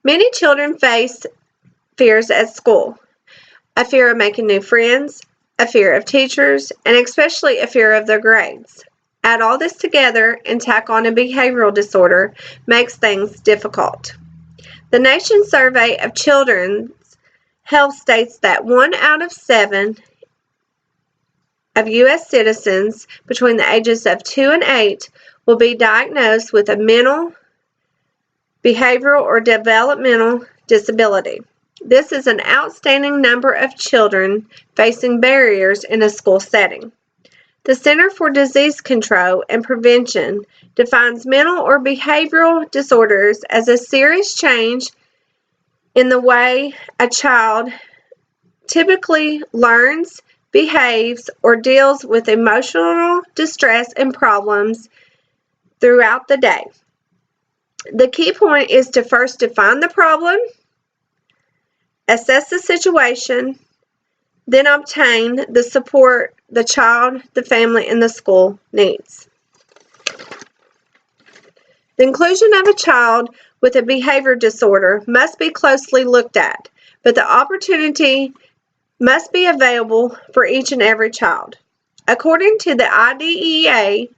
Many children face fears at school: a fear of making new friends, a fear of teachers, and especially a fear of their grades. Add all this together and tack on a behavioral disorder makes things difficult. The Nation Survey of Children's Health states that 1 out of 7 of U.S. citizens between the ages of 2 and 8 will be diagnosed with a mental, behavioral, or developmental disability. This is an outstanding number of children facing barriers in a school setting. The Center for Disease Control and Prevention defines mental or behavioral disorders as a serious change in the way a child typically learns, behaves, or deals with emotional distress and problems throughout the day. The key point is to first define the problem, assess the situation, then obtain the support the child, the family, and the school needs. The inclusion of a child with a behavior disorder must be closely looked at, but the opportunity must be available for each and every child. According to the IDEA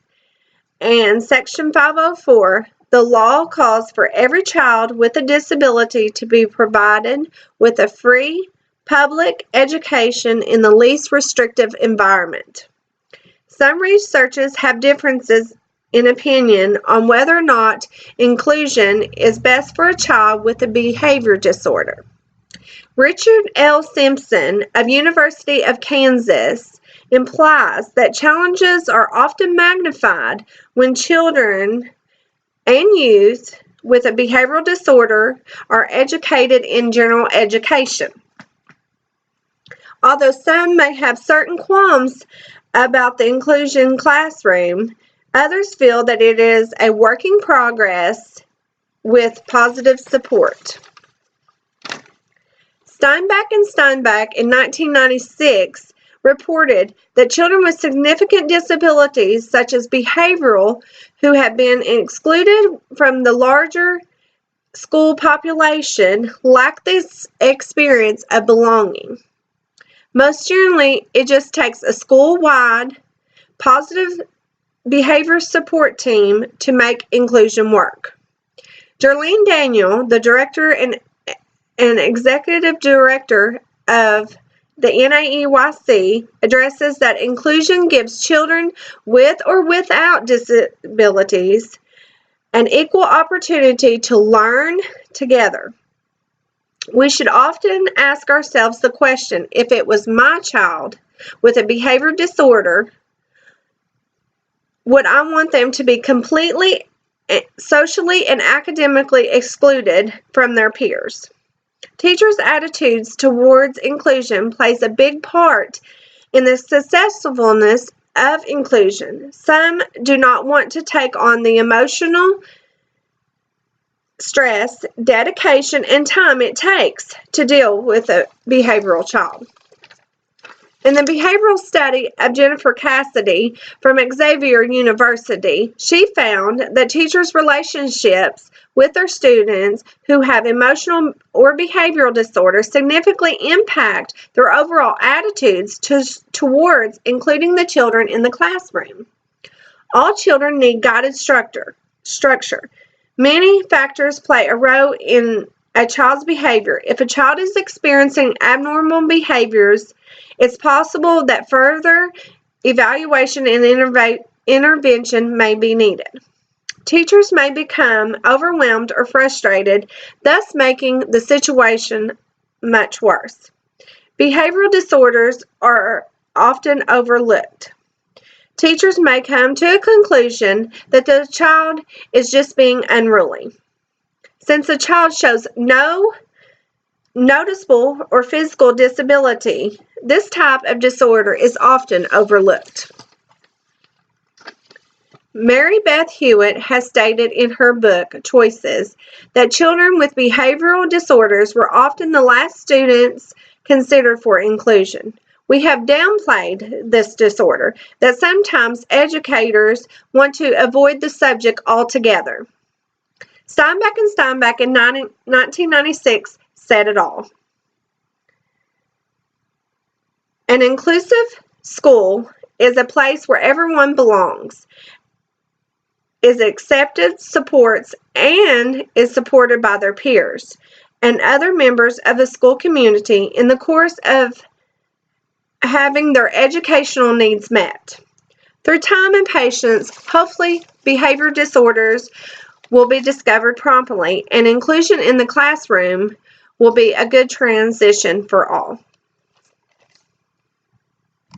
and Section 504, the law calls for every child with a disability to be provided with a free public education in the least restrictive environment. Some researchers have differences in opinion on whether or not inclusion is best for a child with a behavior disorder. Richard L. Simpson of University of Kansas implies that challenges are often magnified when children and youth with a behavioral disorder are educated in general education. Although some may have certain qualms about the inclusion classroom, others feel that it is a work in progress with positive support. Steinbach and Steinbach in 1996 reported that children with significant disabilities, such as behavioral, who have been excluded from the larger school population, lack this experience of belonging. Most generally, it just takes a school-wide positive behavior support team to make inclusion work. Darlene Daniel, the director and executive director of the NAEYC, addresses that inclusion gives children with or without disabilities an equal opportunity to learn together. We should often ask ourselves the question, if it was my child with a behavior disorder, would I want them to be completely socially and academically excluded from their peers? Teachers' attitudes towards inclusion plays a big part in the successfulness of inclusion. Some do not want to take on the emotional stress, dedication, and time it takes to deal with a behavioral child. In the behavioral study of Jennifer Cassidy from Xavier University, she found that teachers' relationships with their students who have emotional or behavioral disorders significantly impact their overall attitudes towards including the children in the classroom. All children need guided structure. Many factors play a role in a child's behavior. If a child is experiencing abnormal behaviors, it's possible that further evaluation and intervention may be needed. Teachers may become overwhelmed or frustrated, thus making the situation much worse. Behavioral disorders are often overlooked. Teachers may come to a conclusion that the child is just being unruly. Since the child shows no noticeable or physical disability, this type of disorder is often overlooked. Mary Beth Hewitt has stated in her book, Choices, that children with behavioral disorders were often the last students considered for inclusion. We have downplayed this disorder, that sometimes educators want to avoid the subject altogether. Steinbeck and Steinbeck in 1996 said it all. An inclusive school is a place where everyone belongs, is accepted, supports, and is supported by their peers and other members of the school community in the course of having their educational needs met. Through time and patience, hopefully behavior disorders will be discovered promptly, and inclusion in the classroom will be a good transition for all.